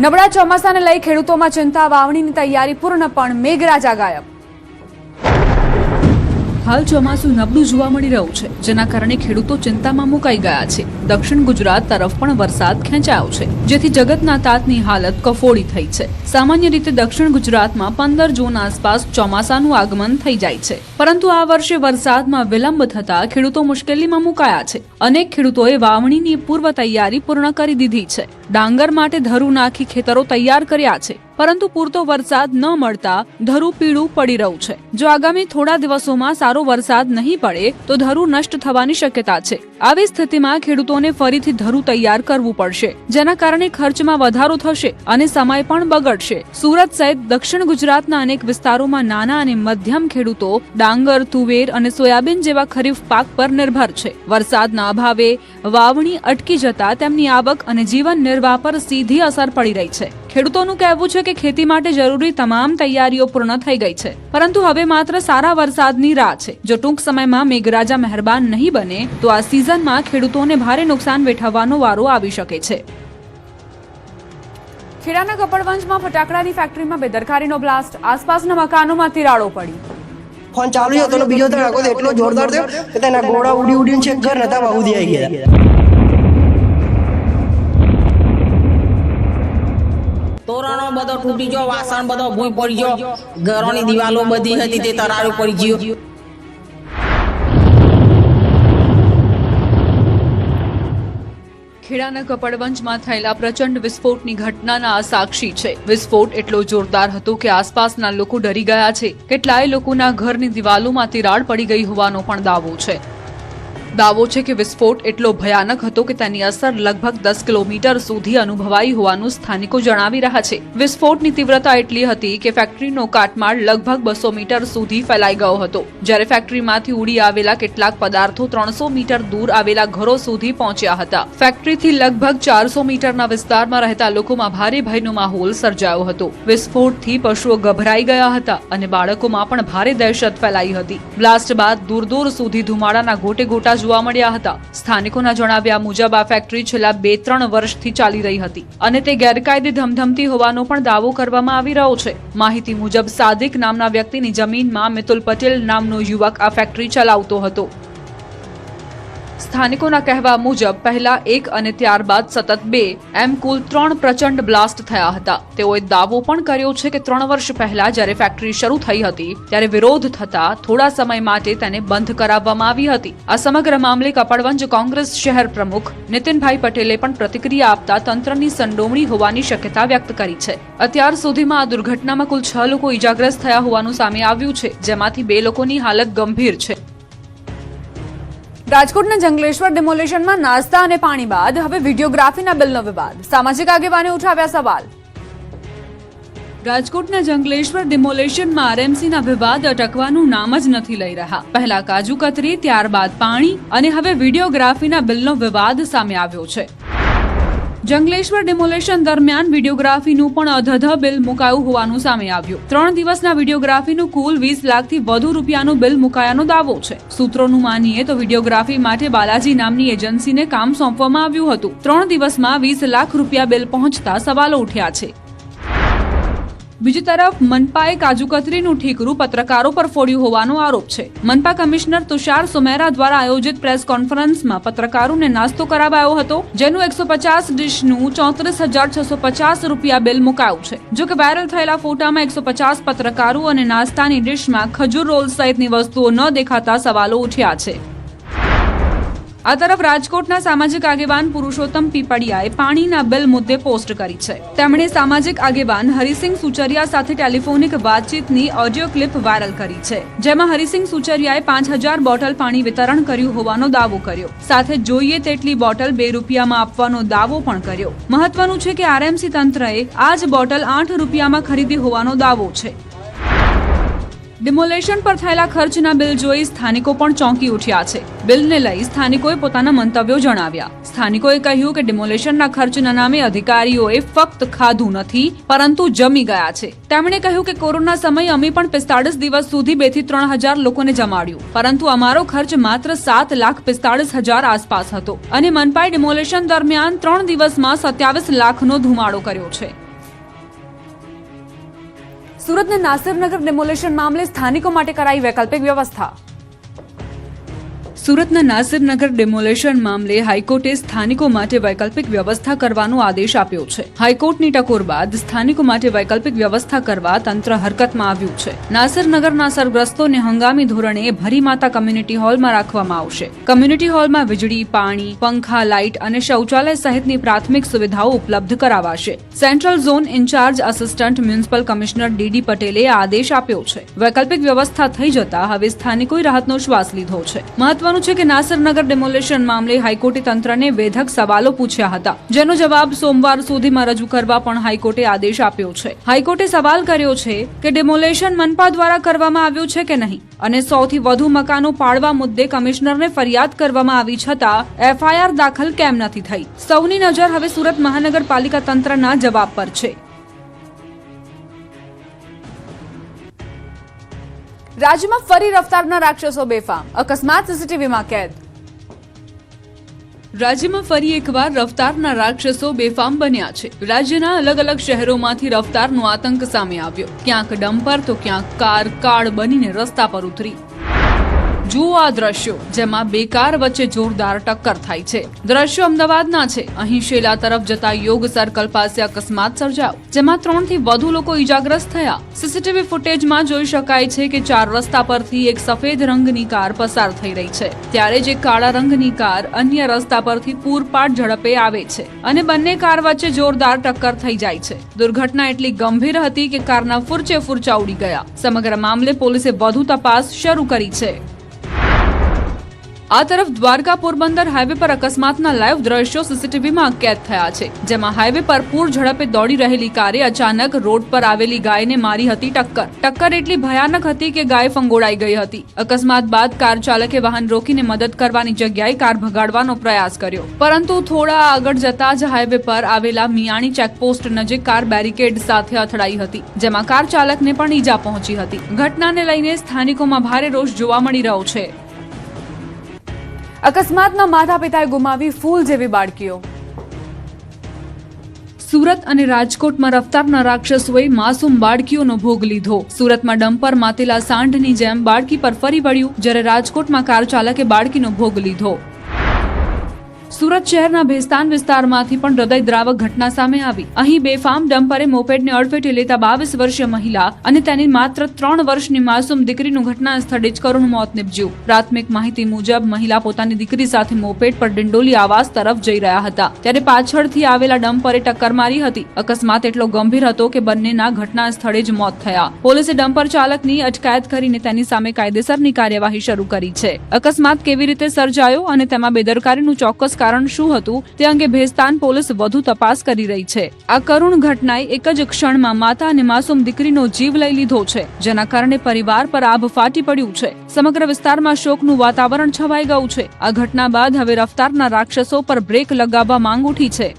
નબળા ચોમાસાને લઈ ખેડૂતોમાં ચિંતા, વાવણીની તૈયારી પૂર્ણ પણ મેઘરાજા ગાયબ. હાલ ચોમાસું નબળું જોવા મળી રહ્યું છે, જેના કારણે ખેડૂતો ચિંતામાં મુકાઈ ગયા છે. દક્ષિણ ગુજરાત તરફ પણ વરસાદ ખેંચાયો છે, જેથી જગતના તાતની હાલત કફોડી થઈ છે. સામાન્ય રીતે દક્ષિણ ગુજરાતમાં 15 જૂન આસપાસ ચોમાસાનું આગમન થઈ જાય છે, પરંતુ આ વર્ષે વરસાદમાં વિલંબ થતા ખેડૂતો મુશ્કેલીમાં મુકાયા છે. અનેક ખેડૂતોએ વાવણીની પૂર્વ તૈયારી પૂર્ણ કરી દીધી છે. ડાંગર માટે ધરું નાખી ખેતરો તૈયાર કર્યા છે, પરંતુ પૂરતો વરસાદ ન મળતા ધરું પીળું પડી રહ્યું છે. જો આગામી થોડા દિવસોમાં સારો વરસાદ નહીં પડે તો ધરું નષ્ટ થવાની શક્યતા છે. આવી સ્થિતિમાં ખેડૂતોને ફરીથી ધરું તૈયાર કરવું પડશે, જેના કારણે ખર્ચમાં વધારો થશે અને સમય પણ બગડશે. સુરત સહિત દક્ષિણ ગુજરાતના અનેક વિસ્તારોમાં નાના અને મધ્યમ ખેડૂતો ડાંગર, તુવેર અને સોયાબીન જેવા ખરીફ પાક પર નિર્ભર છે. વરસાદના અભાવે વાવણી અટકી જતા તેમની આવક અને જીવન નિર્વાહ પર સીધી અસર પડી રહી છે. ખેડૂતોનું કહેવું છે કે ખેતી માટે જરૂરી તમામ તૈયારીઓ પૂર્ણ થઈ ગઈ છે, પરંતુ હવે માત્ર સારા વરસાદની રાહ છે. જો ટૂંક સમયમાં મેઘરાજા મહેરબાન નહીં બને તો આ સિઝનમાં ખેડૂતોને ભારે નુકસાન વેઠવવાનો વારો આવી શકે છે. ખેડાના કપડવંજમાં ફટાકડાની ફેક્ટરીમાં બેદરકારીનો બ્લાસ્ટ, આસપાસના મકાનોમાં તિરાડો પડી. ફોન ચાલુ હતો ને બીજો ધડાકો એટલો જોરદાર થયો કે તેના ગોળા ઉડી ઉડીને છે ઘર નતા બાહુદી આવી ગયા. તોરણો બધો તૂટી ગયો, વાસણ બધો ભૂઈ પડી ગયો, ઘરોની દિવાલો બધી હતી તે તરારું પડી ગયું. ખેડાના કપડવંજમાં થયેલા પ્રચંડ વિસ્ફોટની ઘટનાના આ સાક્ષી છે. વિસ્ફોટ એટલો જોરદાર હતો કે આસપાસના લોકો ડરી ગયા છે. કેટલાય લોકોના ઘરની દિવાલોમાં તિરાડ પડી ગઈ હોવાનો પણ દાવો છે. દાવો છે કે વિસ્ફોટ એટલો ભયાનક હતો કે તેની અસર લગભગ 10 કિલોમીટર સુધી અનુભવાઈ હોવાનું સ્થાનિકો જણાવી રહ્યા છે. વિસ્ફોટની તીવ્રતા એટલી હતી કે ફેક્ટરીનો કાટમાળ લગભગ 200 મીટર સુધી ફેલાઈ ગયો હતો, જ્યારે ફેક્ટરીમાંથી ઉડી આવેલા કેટલાક પદાર્થો 300 મીટર દૂર આવેલા ઘરો સુધી પહોંચ્યા હતા. ફેક્ટરીથી લગભગ 400 મીટરના વિસ્તારમાં રહેતા લોકોમાં ભારે ભયનો માહોલ સર્જાયો હતો. વિસ્ફોટથી પશુઓ ગભરાઈ ગયા હતા અને બાળકોમાં પણ ભારે દહેશત ફેલાઈ હતી. બ્લાસ્ટ બાદ દૂર દૂર સુધી ધુમાડાના ગોટે ગોટા જોવા મળ્યા હતા. સ્થાનિકોના જણાવ્યા મુજબ આ ફેક્ટરી છેલ્લા 2-3 વર્ષથી ચાલી રહી હતી અને તે ગેરકાયદે ધમધમતી હોવાનો પણ દાવો કરવામાં આવી રહ્યો છે. માહિતી મુજબ સાદિક નામના વ્યક્તિની જમીનમાં મિતુલ પટેલ નામનો યુવક આ ફેક્ટરી ચલાવતો હતો. સ્થાનિકોના કહેવા મુજબ પહેલા 1 અને ત્યારબાદ સતત 2 એમ કુલ 3 પ્રચંડ બ્લાસ્ટ થયા હતા. તેઓએ દાવો પણ કર્યો છે કે 3 વર્ષ પહેલા જ્યારે ફેક્ટરી શરૂ થઈ હતી ત્યારે વિરોધ થતા થોડા સમય માટે તેને બંધ કરાવવામાં આવી હતી. આ સમગ્ર મામલે કપડવંજ કોંગ્રેસ શહેર પ્રમુખ નીતિનભાઈ પટેલે પણ પ્રતિક્રિયા આપતા તંત્રની સંડોવણી હોવાની શક્યતા વ્યક્ત કરી છે. અત્યાર સુધીમાં આ દુર્ઘટનામાં કુલ 6 લોકો ઈજાગ્રસ્ત થયા હોવાનું સામે આવ્યું છે, જેમાંથી 2 લોકોની હાલત ગંભીર છે. રાજકોટના જંગલેશ્વર ડિમોલેશનમાં નાસ્તા અને પાણી બાદ હવે વિડીયોગ્રાફીના બિલનો વિવાદ, સામાજિક આગેવાને ઉઠાવ્યા સવાલ. રાજકોટના જંગલેશ્વર ડિમોલેશનમાં આરએમસીના વિવાદ અટકવાનું નામ જ નથી લઈ રહ્યા. પહેલા કાજુ કતરી, ત્યારબાદ પાણી અને હવે વિડીયોગ્રાફીના બિલનો વિવાદ સામે આવ્યો છે. જંગલેશ્વર ડિમોલેશન દરમિયાન વિડીયોગ્રાફીનું પણ અધધ બિલ મુકાયું હોવાનું સામે આવ્યું. 3 દિવસના વિડીયોગ્રાફીનું કુલ 20 લાખથી વધુ રૂપિયાનું બિલ મુકાયાનો દાવો છે. સૂત્રોનું માનીએ તો વિડીયોગ્રાફી માટે બાલાજી નામની એજન્સીને કામ સોંપવામાં આવ્યું હતું. 3 દિવસમાં 20 લાખ રૂપિયા બિલ પહોંચતા સવાલો ઉઠ્યા છે. બીજી તરફ મનપાએ કાજુકતરીનું ઠીકરું પત્રકારો પર ફોડ્યું હોવાનો આરોપ છે. મનપા કમિશનર તુષાર સુમેરા દ્વારા આયોજિત પ્રેસ કોન્ફરન્સમાં પત્રકારોને નાસ્તો કરાવાયો હતો, જેનું 150 ડીશનું 34,650 રૂપિયા બિલ મુકાયું છે. જો કે વાયરલ થયેલા ફોટામાં 150 પત્રકારો અને નાસ્તાની ડીશમાં ખજૂર રોલ સહિતની વસ્તુઓ ન દેખાતા સવાલો ઉઠ્યા છે. આ તરફ રાજકોટના સામાજિક આગેવાન પુરુષોત્તમ પીપળિયાએ પાણીના બિલ મુદ્દે પોસ્ટ કરી છે. તેમણે સામાજિક આગેવાન હરિસિંહ સુચરિયા સાથે ટેલિફોનિક વાતચીતની ઓડિયો ક્લિપ વાયરલ કરી છે, જેમાં હરિસિંહ સુચરિયાએ 5000 બોટલ પાણી વિતરણ કર્યું હોવાનો દાવો કર્યો. સાથે જોઈએ તેટલી બોટલ 2 રૂપિયામાં આપવાનો દાવો પણ કર્યો. મહત્વનું છે કે આરએમસી તંત્રએ આ જ બોટલ 8 રૂપિયામાં ખરીદી હોવાનો દાવો છે. ડિમોલેશન પર થયેલા ખર્ચના બિલ જોઈ સ્થાનિકો પણ ચોંકી ઉઠ્યા છે. બિલને લઈ સ્થાનિકોએ પોતાના મંતવ્યો જણાવ્યા. સ્થાનિકોએ કહ્યું કે ડિમોલેશનના ખર્ચના નામે અધિકારીઓએ ફક્ત ખાધું નથી પરંતુ જમી ગયા છે. તેમણે કહ્યું કે કોરોના સમયે અમે પણ 45 દિવસ સુધી 2 થી 3 હજાર લોકોને જમાડ્યું, પરંતુ અમારો ખર્ચ માત્ર 7,45,000 આસપાસ હતો અને મનપાએ ડિમોલેશન દરમિયાન 3 દિવસમાં 27 લાખનો ધુમાડો કર્યો છે. સુરતના નાસિરનગર ડેમોલેશન મામલે સ્થાનિકો માટે કરાઈ વૈકલ્પિક વ્યવસ્થા. સુરતના નાસિરનગર ડેમોલેશન મામલે હાઈકોર્ટે સ્થાનિકો માટે વૈકલ્પિક વ્યવસ્થા કરવાનો આદેશ આપ્યો છે. હાઈકોર્ટની ટકોર બાદ સ્થાનિકો માટે વૈકલ્પિક વ્યવસ્થા કરવા તંત્ર હરકતમાં આવ્યું છે. નાસિરનગરના અસરગ્રસ્તોને હંગામી ધોરણે ભરીમાતા કમ્યુનિટી હોલમાં રાખવામાં આવશે. કમ્યુનિટી હોલમાં વીજળી, પાણી, પંખા, લાઇટ અને શૌચાલય સહિતની પ્રાથમિક સુવિધાઓ ઉપલબ્ધ કરાવાશે. Central zone incharge assistant municipal commissioner DD પટેલે આ આદેશ આપ્યો છે. વૈકલ્પિક વ્યવસ્થા થઈ જતા હવે સ્થાનિકોએ રાહતનો શ્વાસ લીધો છે. મહત્વનું છે કે નાસિરનગર ડેમોલેશન મામલે હાઈકોર્ટે તંત્રને વેધક સવાલો પૂછ્યા હતા, જેનો જવાબ સોમવાર સુધીમાં રજૂ કરવા પણ હાઈકોર્ટે આદેશ આપ્યો છે. હાઈકોર્ટે સવાલ કર્યો છે કે ડેમોલેશન મનપા દ્વારા કરવામાં આવ્યું છે કે નહીં અને 100 થી વધુ મકાનો પાડવા મુદ્દે કમિશનરને ફરિયાદ કરવામાં આવી છતાં એફઆઈઆર દાખલ કેમ નથી થઈ. સૌની નજર હવે સુરત મહાનગરપાલિકા તંત્રના જવાબ પર છે. રાજ્યમાં ફરી રફતારના રાક્ષસો બેફામ, અકસ્માત સીસીટીવીમાં કેદ. રાજ્યમાં ફરી એકવાર રફતારના રાક્ષસો બેફામ બન્યા છે. રાજ્યના અલગ અલગ શહેરોમાંથી રફતારનો આતંક સામે આવ્યો. ક્યાંક ડમ્પર તો ક્યાંક કાર કાળ બનીને રસ્તા પર ઉતરી. જુઓ આ દ્રશ્યો, જેમાં બે કાર વચ્ચે જોરદાર ટક્કર થાય છે. દ્રશ્યો અમદાવાદના છે. અહીં શેલા તરફ જતા યોગ સર્કલ પાસે અકસ્માત સર્જાયો, જેમાં 3 થી વધુ લોકો ઈજાગ્રસ્ત થયા. સીસીટીવી ફૂટેજમાં જોઈ શકાય છે કે 4 રસ્તા પરથી એક સફેદ રંગની કાર પસાર થઈ રહી છે, ત્યારે જ એક કાળા રંગની કાર અન્ય રસ્તા પરથી પૂરપાટ ઝડપે આવે છે અને બંને કાર વચ્ચે જોરદાર ટક્કર થઈ જાય છે. દુર્ઘટના એટલી ગંભીર હતી કે કારના ફૂરચે ફૂરચા ઉડી ગયા. સમગ્ર મામલે પોલીસે વધુ તપાસ શરૂ કરી છે. આ તરફ દ્વારકા પોરબંદર હાઈવે પર અકસ્માતના લાઈવ દ્રશ્યો સીસીટીવીમાં કેદ થયા છે, જેમાં હાઈવે પર પૂર ઝડપે દોડી રહેલી કારે અચાનક રોડ પર આવેલી ગાયને મારી હતી ટક્કર. ટક્કર એટલી ભયાનક હતી કે ગાય ફંગોળાઈ ગઈ હતી. અકસ્માત બાદ કાર ચાલકે વાહન રોકીને મદદ કરવાની જગ્યાએ કાર ભગાડવાનો પ્રયાસ કર્યો, પરંતુ થોડા આગળ જતા જ હાઈવે પર આવેલા મિયાણી ચેકપોસ્ટ નજીક કાર બેરિકેડ સાથે અથડાઈ હતી, જેમાં કાર ચાલકને પણ ઈજા પહોંચી હતી. ઘટનાને લઈને સ્થાનિકોમાં ભારે રોષ જોવા મળી રહ્યો છે. અકસ્માતમાં માતા પિતાએ ગુમાવી ફૂલ જેવી બાળકીઓ. સુરત અને રાજકોટમાં રફતારના રાક્ષસોએ માસૂમ બાળકીઓનો ભોગ લીધો. સુરતમાં ડમ્પર માતેલા સાંઢની જેમ બાળકી પર ફરી વળ્યું, જ્યારે રાજકોટમાં કાર ચાલકે બાળકીનો ભોગ લીધો. સુરત શહેરના ભેસ્તાન વિસ્તારમાંથી પણ હૃદયદ્રાવક ઘટના સામે આવી. અહીં બેફામ ડમ્પરે મોપેડને અડફેટે લેતા 22 વર્ષીય મહિલા અને તેની માત્ર 3 વર્ષની માસૂમ દીકરીનું ઘટના સ્થળે જ કરુણ મોત નીપજ્યું. પ્રાથમિક માહિતી મુજબ મહિલા પોતાની દીકરી સાથે મોપેડ પર ડિંડોલી આવાસ તરફ જઈ રહ્યા હતા, ત્યારે પાછળથી આવેલા ડમ્પરે ટક્કર મારી હતી. અકસ્માત એટલો ગંભીર હતો કે બંનેના ઘટના સ્થળે જ મોત થયા. પોલીસે ડમ્પર ચાલકની અટકાયત કરીને તેની સામે કાયદેસરની કાર્યવાહી શરૂ કરી છે. અકસ્માત કેવી રીતે સર્જાયો અને તેમાં બેદરકારીનું ચોક્કસ કારણ શું હતું તે અંગે ભેસ્તાન પોલીસ વધુ તપાસ કરી રહી છે. આ કરુણ ઘટનાએ એક જ ક્ષણમાં માતા અને માસૂમ દીકરીનો જીવ લઈ લીધો છે, જેના કારણે પરિવાર પર આભ ફાટી પડ્યું છે. સમગ્ર વિસ્તારમાં શોકનું વાતાવરણ છવાઈ ગયું છે. આ ઘટના બાદ હવે રફતારના રાક્ષસો પર બ્રેક લગાવવા માંગ ઉઠી છે.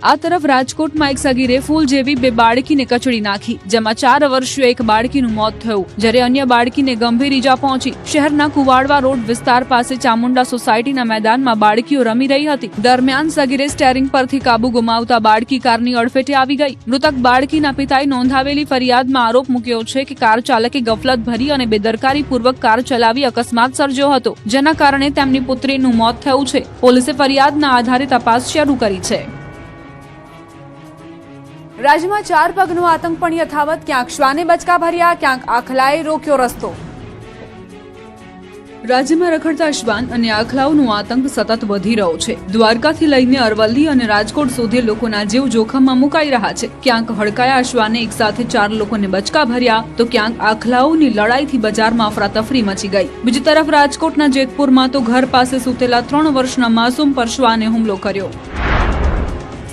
આ તરફ રાજકોટમાં એક સગીરે ફૂલ જેવી બે બાળકીને કચડી નાખી, જેમાં 4 વર્ષીય એક બાળકીનું મોત થયું, જ્યારે અન્ય બાળકીને ગંભીર ઈજા પહોંચી. શહેરના કુવાડવા રોડ વિસ્તાર પાસે ચામુંડા સોસાયટીના મેદાનમાં બાળકીઓ રમી રહી હતી. દરમિયાન સગીરે સ્ટેરિંગ પરથી કાબુ ગુમાવતા બાળકી કારની અડફેટે આવી ગઈ. મૃતક બાળકીના પિતાએ નોંધાવેલી ફરિયાદમાં આરોપ મૂક્યો છે કે કાર ચાલકે ગફલત ભરી અને બેદરકારીપૂર્વક કાર ચલાવી અકસ્માત સર્જ્યો હતો, જેના કારણે તેમની પુત્રીનું મોત થયું છે. પોલીસે ફરિયાદના આધારે તપાસ શરૂ કરી છે. રાજ્યમાં 4 પગનો આતંક પણ યથાવત. ક્યાંક શ્વાને બચકા ભર્યા, ક્યાંક આખલાએ રોક્યો રસ્તો. રાજ્યમાં રખડતા શ્વાન અને આખલાઓનો આતંક સતત વધી રહ્યો છે. દ્વારકાથી લઈને અરવલ્લી અને રાજકોટ સુધી લોકોના જીવ જોખમમાં મુકાઈ રહ્યા છે. ક્યાંક હડકાયા શ્વાને એક સાથે 4 લોકોને બચકા ભર્યા, તો ક્યાંક આખલાઓની લડાઈથી બજારમાં અફરાતફરી મચી ગઈ. બીજી તરફ રાજકોટના જેતપુરમાં તો ઘર પાસે સૂતેલા 3 વર્ષના માસૂમ પર શ્વાને હુમલો કર્યો.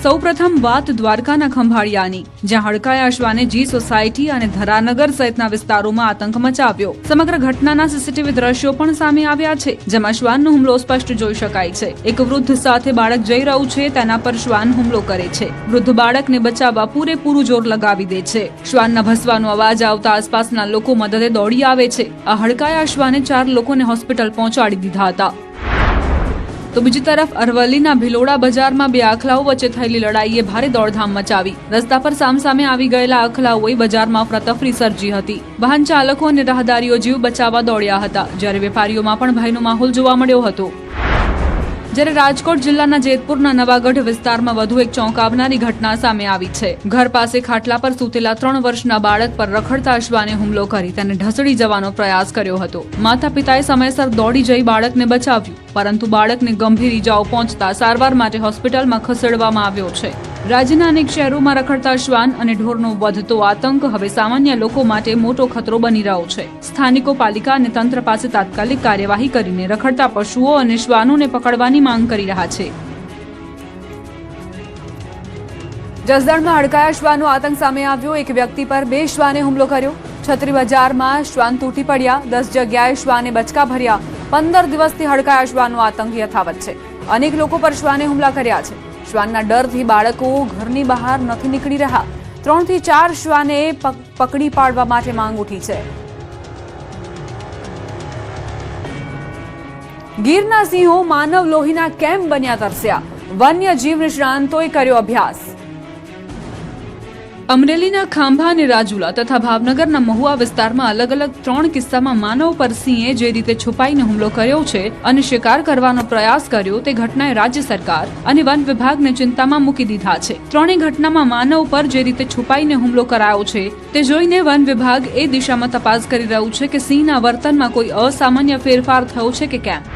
સૌપ્રથમ વાત દ્વારકાના ખંભાળિયાની, જ્યાં હડકાયા શ્વાને જી સોસાયટી અને ધરાનગર સહિતના વિસ્તારોમાં આતંક મચાવ્યો. સમગ્ર ઘટનાના સીસીટીવી દ્રશ્યો પણ સામે આવ્યા છે, જેમાં શ્વાનનો હુમલો સ્પષ્ટ જોઈ શકાય છે. એક વૃદ્ધ સાથે બાળક જઈ રહ્યું છે, તેના પર શ્વાન હુમલો કરે છે. વૃદ્ધ બાળકને બચાવવા પૂરેપૂરું જોર લગાવી દે છે. શ્વાનના ભસવાનો અવાજ આવતા આસપાસના લોકો મદદે દોડી આવે છે. આ હડકાયા શ્વાને 4 લોકોને હોસ્પિટલ પહોંચાડી દીધા હતા. તો બીજી તરફ અરવલ્લીના ભિલોડા બજારમાં બે આખલાઓ વચ્ચે થયેલી લડાઈએ ભારે દોડધામ મચાવી. રસ્તા પર સામસામે આવી ગયેલા આખલાઓએ બજારમાં અફરાતફરી સર્જી હતી. વાહન ચાલકો અને રાહદારીઓ જીવ બચાવવા દોડ્યા હતા, જ્યારે વેપારીઓમાં પણ ભયનો માહોલ જોવા મળ્યો હતો. જ્યારે રાજકોટ જિલ્લાના જેતપુરના નવાગઢ વિસ્તારમાં વધુ એક ચોંકાવનારી ઘટના સામે આવી છે. ઘર પાસે ખાટલા પર સૂતેલા 3 વર્ષના બાળક પર રખડતા શ્વાને હુમલો કરી તેને ઢસડી જવાનો પ્રયાસ કર્યો હતો. માતા પિતાએ સમયસર દોડી જઈ બાળકને બચાવ્યું, પરંતુ બાળકને ગંભીર ઈજાઓ પહોંચતા સારવાર માટે હોસ્પિટલમાં ખસેડવામાં આવ્યો છે. રાજ્યના અનેક શહેરોમાં રખડતા શ્વાન અને ઢોરનો વધતો આતંક હવે સામાન્ય લોકો માટે મોટો ખતરો બની રહ્યો છે. સ્થાનિકો પાલિકા અને તંત્ર પાસે તાત્કાલિક કાર્યવાહી કરીને રખડતા પશુઓ અને શ્વાનોને પકડવાની માંગ કરી રહ્યા છે. જસદણમાં હડકાયા શ્વાનનો આતંક સામે આવ્યો. એક વ્યક્તિ પર 2 શ્વાને હુમલો કર્યો. છત્રી બજારમાં શ્વાન તૂટી પડ્યા. 10 જગ્યાએ શ્વાને બચકા ભર્યા. 15 દિવસથી હડકાયા શ્વાનનો આતંક યથાવત છે. અનેક લોકો પર શ્વાને હુમલા કર્યા છે. શ્વાનના ડરથી બાળકો ઘરની બહાર નથી નીકળી રહ્યા. 3 થી 4 શ્વાને પકડી પાડવા માટે માંગ ઉઠી છે. ગીરના સિંહો માનવ લોહીના કેમ બન્યા તરસ્યા? વન્યજીવ નિષ્ણાંતોએ કર્યો અભ્યાસ. અમરેલીના ખાંભા અને રાજુલા તથા ભાવનગરના મહુવા વિસ્તારમાં અલગ અલગ 3 કિસ્સામાં માનવ પર સિંહે જે રીતે છુપાઈને હુમલો કર્યો છે અને શિકાર કરવાનો પ્રયાસ કર્યો તે ઘટનાએ રાજ્ય સરકાર અને વન વિભાગને ચિંતામાં મૂકી દીધા છે. 3 ઘટનામાં માનવ પર જે રીતે છુપાઈને હુમલો કરાયો છે તે જોઈને વન વિભાગ એ દિશામાં તપાસ કરી રહ્યું છે કે સિંહના વર્તનમાં કોઈ અસામાન્ય ફેરફાર થયો છે કે કેમ.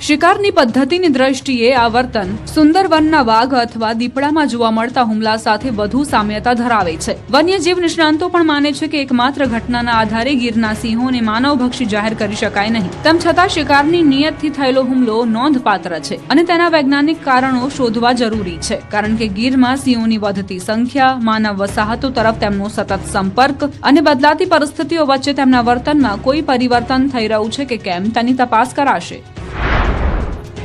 શિકારની પદ્ધતિની દ્રષ્ટિએ આ વર્તન સુંદરવનના વાઘ અથવા દીપડામાં જોવા મળતા હુમલા સાથે વધુ સામ્યતા ધરાવે છે. વન્યજીવ નિષ્ણાંતો પણ માને છે કે એકમાત્ર ઘટનાના આધારે ગીરના સિંહોને માનવભક્ષી જાહેર કરી શકાય નહીં. તેમ છતાં શિકારની નિયતથી થયેલો હુમલો નોંધપાત્ર છે અને તેના વૈજ્ઞાનિક કારણો શોધવા જરૂરી છે. કારણ કે ગીરમાં સિંહોની વધતી સંખ્યા, માનવ વસાહતો તરફ તેમનો સતત સંપર્ક અને બદલાતી પરિસ્થિતિઓ વચ્ચે તેમના વર્તનમાં કોઈ પરિવર્તન થઈ રહ્યું છે કે કેમ તેની તપાસ કરાશે.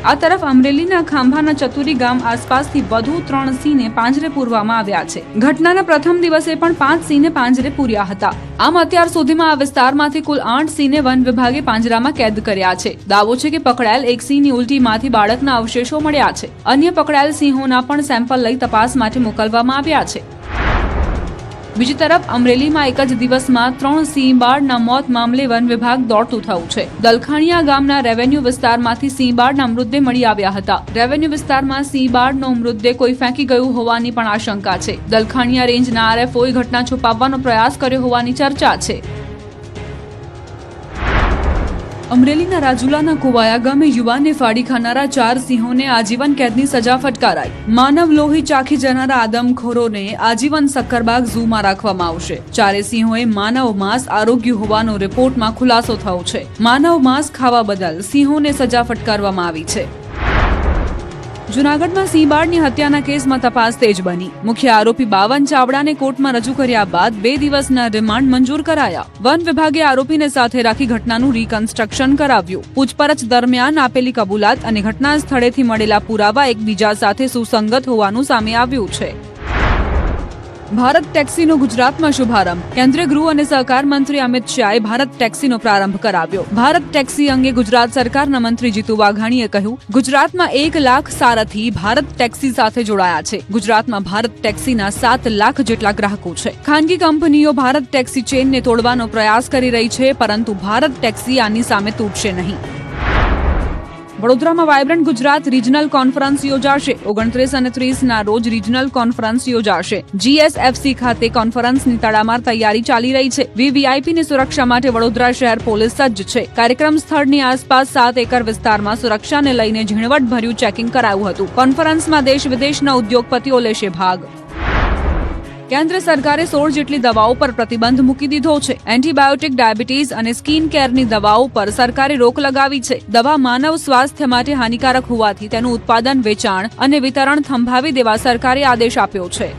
આ તરફ અમરેલીના ખાંભાના ચતુરી ગામ આસપાસથી વધુ 3 સિંહને પાંજરે પૂરવામાં આવ્યા છે. ઘટનાના પ્રથમ દિવસે પણ 5 સિંહને પાંજરે પૂર્યા હતા. આમ અત્યાર સુધીમાં આ વિસ્તારમાંથી કુલ 8 સિંહને વન વિભાગે પાંજરામાં કેદ કર્યા છે. દાવો છે કે પકડાયેલ એક સિંહની ઉલટીમાંથી બાળકના અવશેષો મળ્યા છે. અન્ય પકડાયેલ સિંહોના પણ સેમ્પલ લઈ તપાસ માટે મોકલવામાં આવ્યા છે. બીજી તરફ અમરેલીમાં એક જ દિવસમાં 3 સિંહ બાળના મોત મામલે વન વિભાગ દોડતું થયું છે. દલખાણીયા ગામના રેવન્યુ વિસ્તારમાંથી સિંહ બાળના મૃતદેહ મળી આવ્યા હતા. રેવન્યુ વિસ્તારમાં સિંહ બાળનો મૃતદેહ કોઈ ફેંકી ગયું હોવાની પણ આશંકા છે. દલખાણીયા રેન્જના આરએફઓએ ઘટના છુપાવવાનો પ્રયાસ કર્યો હોવાની ચર્ચા છે. અમરેલીના રાજુલાના કુવાયા ગામે યુવાનને ફાડી ખાનારા 4 સિંહોને આજીવન કેદની સજા ફટકારાઈ. માનવ લોહી ચાખી જનારા આદમખોરોને આજીવન સક્કરબાગ ઝૂમાં રાખવામાં આવશે. 4 સિંહોએ માનવ માંસ આરોગ્ય હોવાનો રિપોર્ટમાં ખુલાસો થયો છે. માનવ માંસ ખાવા બદલ સિંહોને સજા ફટકારવામાં આવી છે. જૂનાગઢમાં સિંહ બાળની હત્યાના કેસમાં તપાસ તેજ બની. મુખ્ય આરોપી 52 ચાવડાને કોર્ટમાં રજૂ કર્યા બાદ 2 દિવસના રિમાન્ડ મંજૂર કરાયા. વન વિભાગે આરોપીને સાથે રાખી ઘટનાનું રિકન્સ્ટ્રક્શન કરાવ્યું. પૂછપરછ દરમિયાન આપેલી કબૂલાત અને ઘટના સ્થળેથી મળેલા પુરાવા એકબીજા સાથે સુસંગત હોવાનું સામે આવ્યું છે. ભારત ટેક્સીનો ગુજરાતમાં શુભારંભ. કેન્દ્રીય ગૃહ અને સહકાર મંત્રી અમિત શાહે ભારત ટેક્સીનો પ્રારંભ કરાવ્યો. ભારત ટેક્સી અંગે ગુજરાત સરકારના મંત્રી જીતુ વાઘાણીએ કહ્યું, ગુજરાતમાં 1 લાખ સારથી ભારત ટેક્સી સાથે જોડાયા છે. ગુજરાતમાં ભારત ટેક્સીના 7 લાખ જેટલા ગ્રાહકો છે. ખાનગી કંપનીઓ ભારત ટેક્સી ચેઇનને તોડવાનો પ્રયાસ કરી રહી છે, પરંતુ ભારત ટેક્સી આની સામે તૂટશે નહીં. વડોદરામાં વાયબ્રન્ટ ગુજરાત રિજનલ કોન્ફરન્સ યોજાશે. 29 અને 30 રોજ રિજનલ કોન્ફરન્સ યોજાશે. GSFC ખાતે કોન્ફરન્સની તડામાર તૈયારી ચાલી રહી છે. VVIPની સુરક્ષા માટે વડોદરા શહેર પોલીસ સજ્જ છે. કાર્યક્રમ સ્થળની આસપાસ 7 એકર વિસ્તારમાં સુરક્ષાને લઈને ઝીણવટભર્યું ચેકિંગ કરાયું હતું. કોન્ફરન્સમાં દેશ વિદેશના ઉદ્યોગપતિઓ લેશે ભાગ. કેન્દ્ર સરકારે 16 જેટલી દવાઓ પર પ્રતિબંધ મૂકી દીધો છે. એન્ટીબાયોટિક, ડાયાબિટીસ અને સ્કિન કેરની દવાઓ પર સરકારે રોક લગાવી છે. દવા માનવ સ્વાસ્થ્ય માટે હાનિકારક હોવાથી તેનું ઉત્પાદન, વેચાણ અને વિતરણ થંભાવી દેવા સરકારે આદેશ આપ્યો છે.